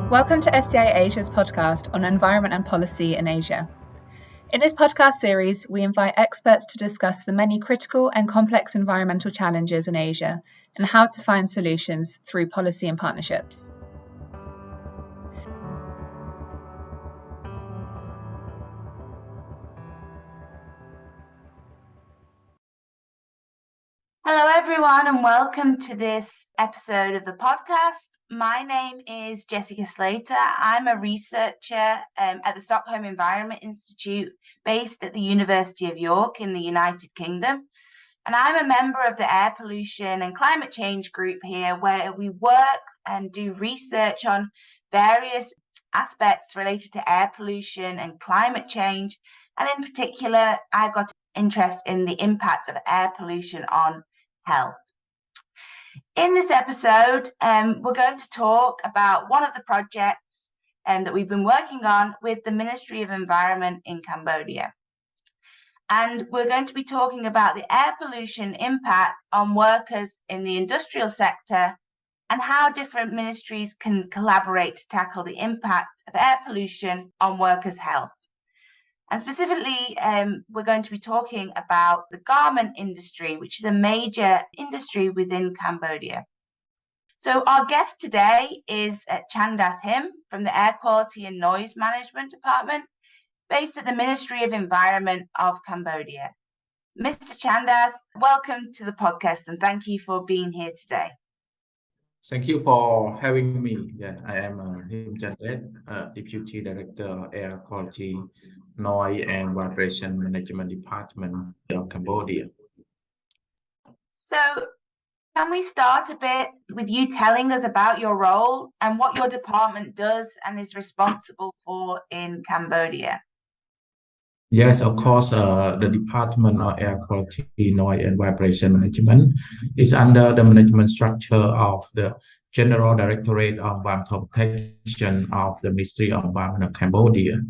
Welcome to SEI Asia's podcast on environment and policy in Asia. In this podcast series, we invite experts to discuss the many critical and complex environmental challenges in Asia and how to find solutions through policy and partnerships. Hello everyone and welcome to this episode of the podcast. My name is Jessica Slater. I'm a researcher at the Stockholm Environment Institute based at the University of York in the United Kingdom. And I'm a member of the Air Pollution and Climate Change group here, where we work and do research on various aspects related to air pollution and climate change. And in particular, I've got interest in the impact of air pollution on health. In this episode, we're going to talk about one of the projects that we've been working on with the Ministry of Environment in Cambodia. And we're going to be talking about the air pollution impact on workers in the industrial sector and how different ministries can collaborate to tackle the impact of air pollution on workers' health. And specifically, we're going to be talking about the garment industry, which is a major industry within Cambodia. So our guest today is Chandath Him from the Air Quality and Noise Management Department, based at the Ministry of Environment of Cambodia. Mr. Chandath, welcome to the podcast and thank you for being here today. Thank you for having me. I am Him Chandath, Deputy Director, Air Quality, Noise and Vibration Management Department of Cambodia. So, can we start a bit with you telling us about your role and what your department does and is responsible for in Cambodia? Yes, of course, the Department of Air Quality, Noise and Vibration Management is under the management structure of the General Directorate of Environmental Protection of the Ministry of Environment of Cambodia.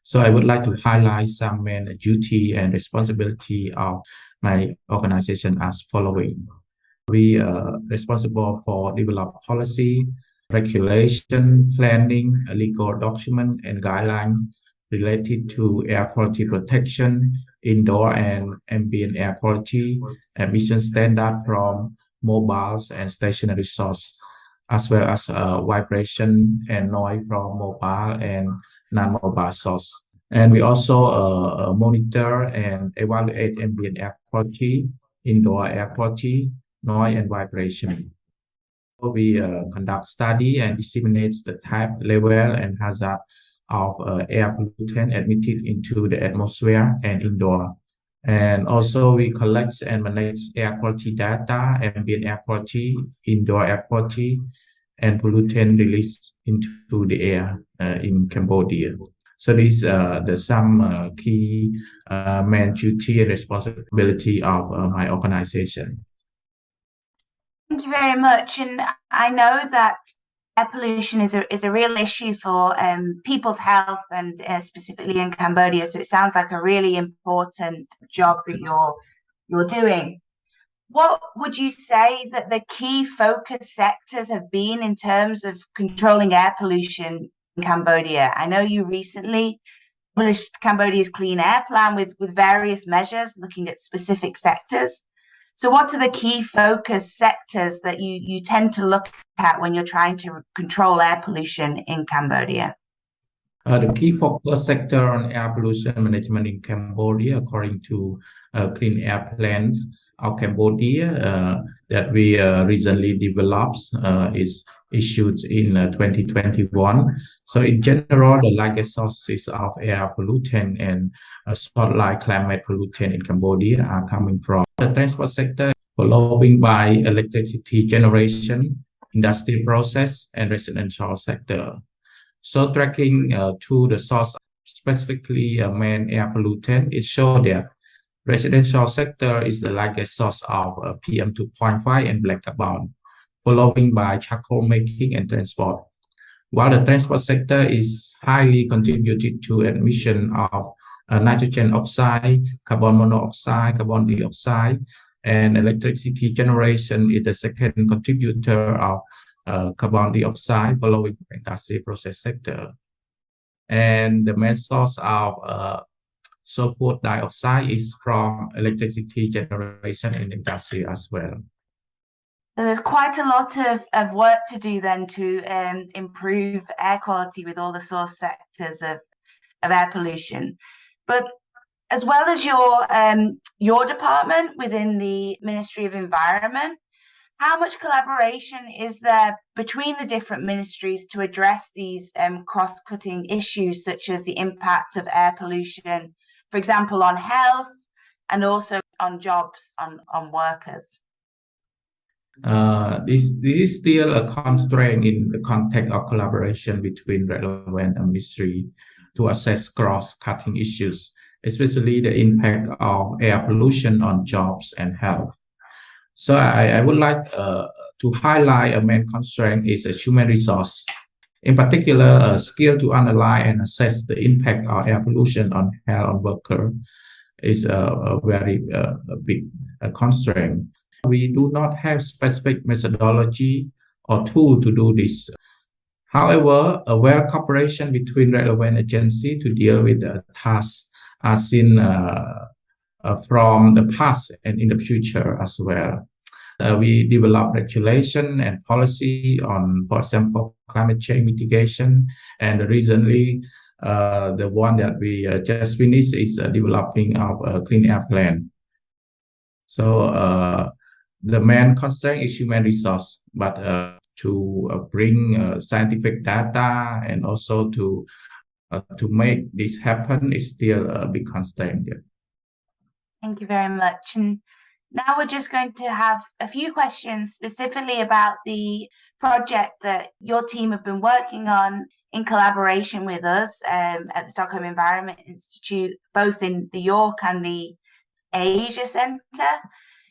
So I would like to highlight some main duty and responsibility of my organization as following. We are responsible for develop policy, regulation, planning, legal document, and guidelines related to air quality protection, indoor and ambient air quality, emission standard from mobiles and stationary source, as well as vibration and noise from mobile and non-mobile source. And we also monitor and evaluate ambient air quality, indoor air quality, noise and vibration. We conduct study and disseminate the type, level, and hazard of air pollutant admitted into the atmosphere and indoor. And also we collect and manage air quality data, ambient air quality, indoor air quality, and pollutant released into the air in Cambodia. So these are some key main duty and responsibility of my organization. Thank you very much. And I know that air pollution is a real issue for people's health and specifically in Cambodia. So it sounds like a really important job that you're doing. What would you say that the key focus sectors have been in terms of controlling air pollution in Cambodia? I know you recently published Cambodia's Clean Air Plan with various measures looking at specific sectors. So what are the key focus sectors that you tend to look at when you're trying to control air pollution in Cambodia? The key focus sector on air pollution management in Cambodia, according to Clean Air Plans of Cambodia that we recently developed, is issued in 2021. So in general, the largest sources of air pollutant and spotlight climate pollutant in Cambodia are coming from the transport sector, following by electricity generation, industry process, and residential sector. So tracking to the source, specifically main air pollutant, it shows that residential sector is the largest source of PM 2.5 and black carbon, following by charcoal making and transport. While the transport sector is highly contributed to emission of nitrogen oxide, carbon monoxide, carbon dioxide, and electricity generation is the second contributor of carbon dioxide following industry process sector. And the main source of sulfur dioxide is from electricity generation in industry as well. So there's quite a lot of work to do then to improve air quality with all the source sectors of air pollution. But as well as your department within the Ministry of Environment, how much collaboration is there between the different ministries to address these cross-cutting issues, such as the impact of air pollution, for example, on health and also on jobs, on workers? This is still a constraint in the context of collaboration between relevant ministries to assess cross-cutting issues, especially the impact of air pollution on jobs and health. So I would like to highlight a main constraint is a human resource. In particular, a skill to analyze and assess the impact of air pollution on health of worker is a very big constraint. We do not have specific methodology or tool to do this. However, a well cooperation between relevant agencies to deal with the tasks are seen from the past and in the future as well. We develop regulation and policy on, for example, climate change mitigation. And recently, the one that we just finished is developing our clean air plan. So the main concern is human resource, but to bring scientific data and also to make this happen is still a big constraint. Thank you very much. And now we're just going to have a few questions specifically about the project that your team have been working on in collaboration with us at the Stockholm Environment Institute, both in the York and the Asia Centre.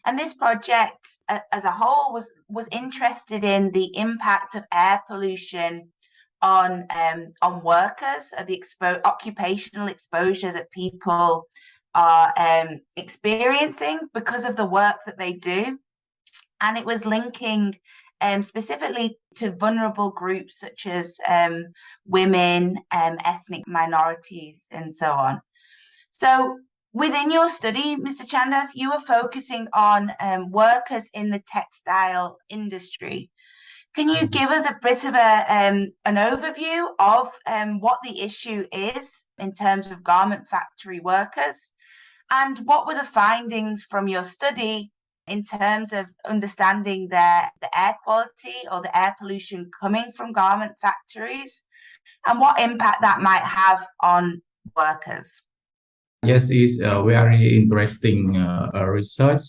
And this project as a whole was interested in the impact of air pollution on workers, the occupational exposure that people are experiencing because of the work that they do. And it was linking specifically to vulnerable groups such as women, ethnic minorities, and so on. So within your study, Mr. Chandath, you were focusing on workers in the textile industry. Can you give us a bit of an overview of what the issue is in terms of garment factory workers? And what were the findings from your study in terms of understanding the air quality or the air pollution coming from garment factories and what impact that might have on workers? Yes, it's a very interesting research.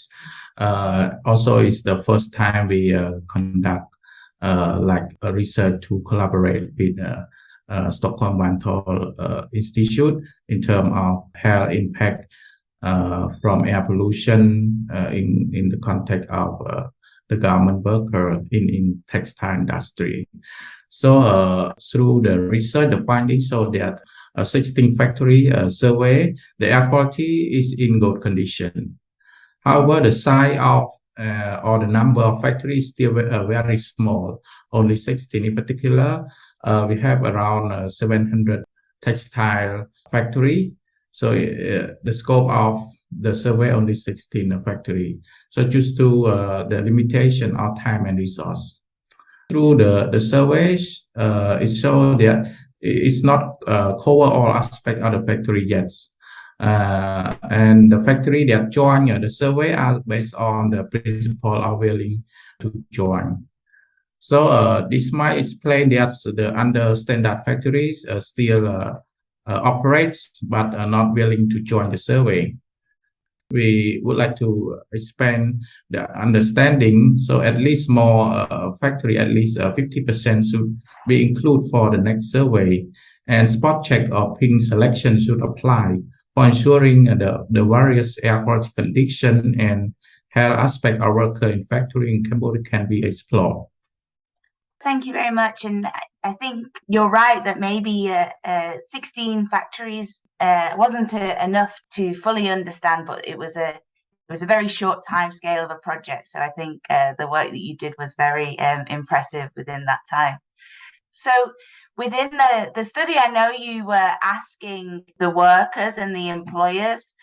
Also, it's the first time we conduct like a research to collaborate with Stockholm Environmental Institute in terms of health impact from air pollution in the context of the garment worker in textile industry. So through the research, the findings show that 16 factory survey, the air quality is in good condition. However, the size of or the number of factories still very small, only 16. In particular, we have around 700 textile factory. So the scope of the survey only 16 factory. So due to the limitation of time and resource. Through the surveys, it shows that it's not cover all aspects of the factory yet. And the factory that join the survey are based on the principle of willing to join. So this might explain that the under standard factories still operates but are not willing to join the survey. We would like to expand the understanding, so at least more factory, at least 50% should be included for the next survey, and spot check or ping selection should apply for ensuring the various air quality condition and health aspect of worker in factory in Cambodia can be explored. Thank you very much. And I think you're right that maybe 16 factories wasn't enough to fully understand, but it was a it was a very short time scale of a project. So I think the work that you did was very impressive within that time. So within the study, I know you were asking the workers and the employers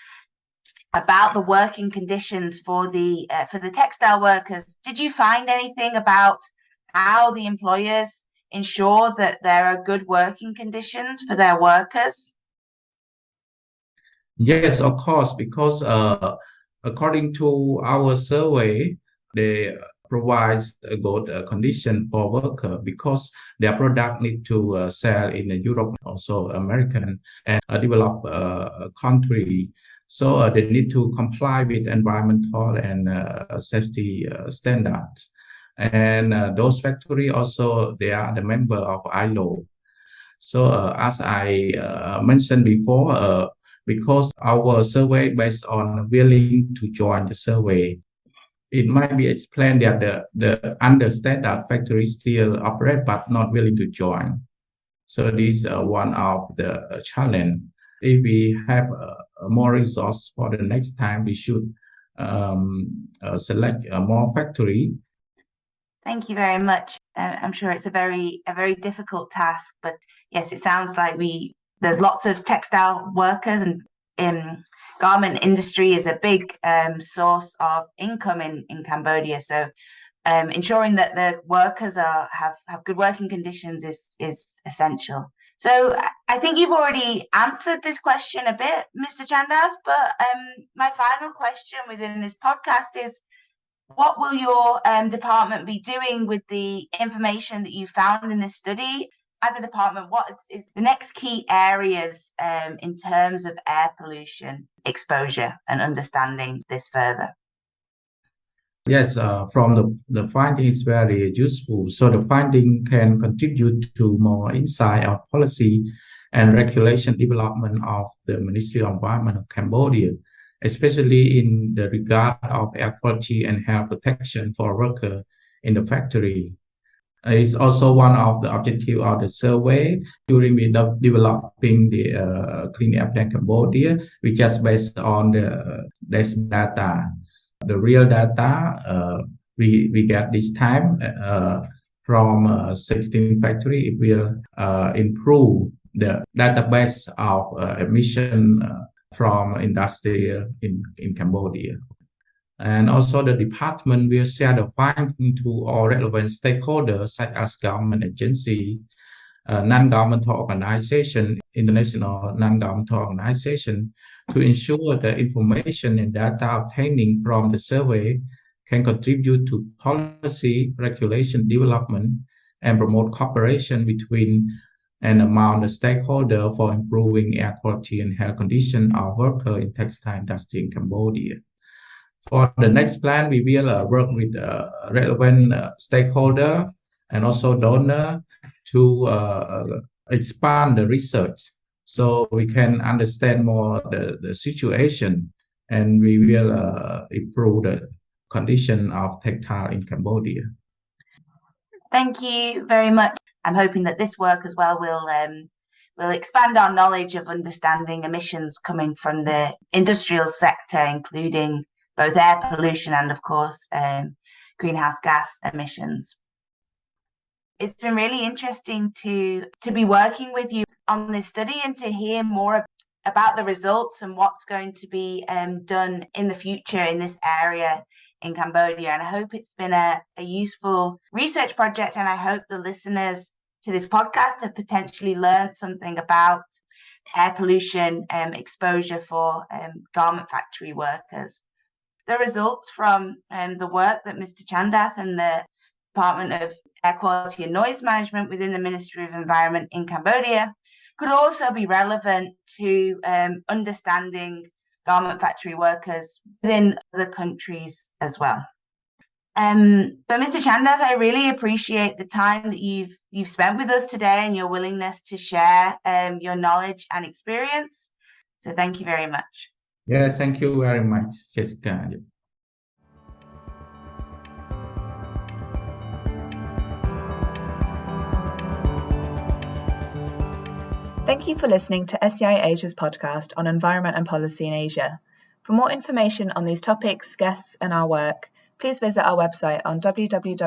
about the working conditions for the textile workers. Did you find anything about how the employers ensure that there are good working conditions for their workers? Yes, of course, because according to our survey, they provide a good condition for worker because their product need to sell in Europe, also American and developed country. So they need to comply with environmental and safety standards. And those factories also, they are the member of ILO. So as I mentioned before, because our survey based on willing to join the survey, it might be explained that the understand that factory still operate but not willing to join. So this is one of the challenge. If we have more resource for the next time, we should select more factory. Thank you very much. I'm sure it's a very difficult task, but yes, it sounds like there's lots of textile workers, and garment industry is a big source of income in Cambodia. So ensuring that the workers have good working conditions is essential. So I think you've already answered this question a bit, Mr. Chandath, but my final question within this podcast is, what will your department be doing with the information that you found in this study? As a department, what is the next key areas in terms of air pollution exposure and understanding this further? Yes, from the finding is very useful. So the finding can contribute to more insight of policy and regulation development of the Ministry of Environment of Cambodia, especially in the regard of air quality and health protection for workers in the factory. It's also one of the objectives of the survey. During developing the Clean Air Plan Cambodia, we just based on this data. The real data we get this time from 16 factories. It will improve the database of emission from industry in Cambodia. And also the department will share the finding to all relevant stakeholders such as government agency, non-governmental organization, international non-governmental organization, to ensure the information and data obtaining from the survey can contribute to policy regulation development and promote cooperation between and among the stakeholders for improving air quality and health conditions of workers in textile industry in Cambodia. For the next plan, we will work with relevant stakeholder and also donor to expand the research so we can understand more the situation, and we will improve the condition of textile in Cambodia. Thank you very much. I'm hoping that this work as well will expand our knowledge of understanding emissions coming from the industrial sector, including both air pollution and, of course, greenhouse gas emissions. It's been really interesting to be working with you on this study and to hear more about the results and what's going to be done in the future in this area in Cambodia. And I hope it's been a useful research project, and I hope the listeners to this podcast have potentially learned something about air pollution exposure for garment factory workers. The results from the work that Mr. Chandath and the Department of Air Quality and Noise Management within the Ministry of Environment in Cambodia could also be relevant to understanding garment factory workers within other countries as well. But Mr. Chandath, I really appreciate the time that you've spent with us today and your willingness to share your knowledge and experience. So thank you very much. Yes, thank you very much, Jessica. Thank you for listening to SEI Asia's podcast on environment and policy in Asia. For more information on these topics, guests, and our work, please visit our website on www.sei.org.